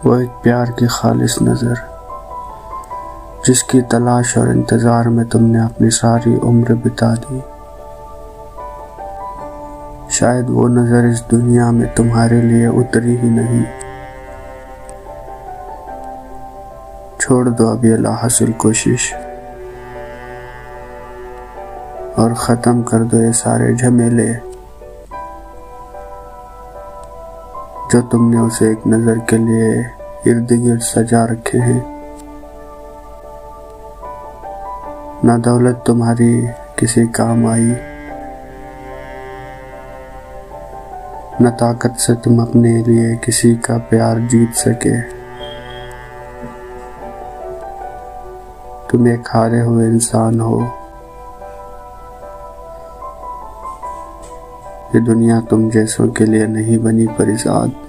वो एक प्यार की खालिस नज़र, जिसकी तलाश और इंतज़ार में तुमने अपनी सारी उम्र बिता दी। शायद वो नज़र इस दुनिया में तुम्हारे लिए उतरी ही नहीं। छोड़ दो अब ये लाहासिल कोशिश और ख़त्म कर दो ये सारे झमेले जो तुमने उसे एक नज़र के लिए इर्द गिर्द सजा रखे हैं। ना दौलत तुम्हारी किसी काम आई, न ताकत से तुम अपने लिए किसी का प्यार जीत सके। तुम एक हारे हुए इंसान हो। ये दुनिया तुम जैसों के लिए नहीं बनी परिजाद।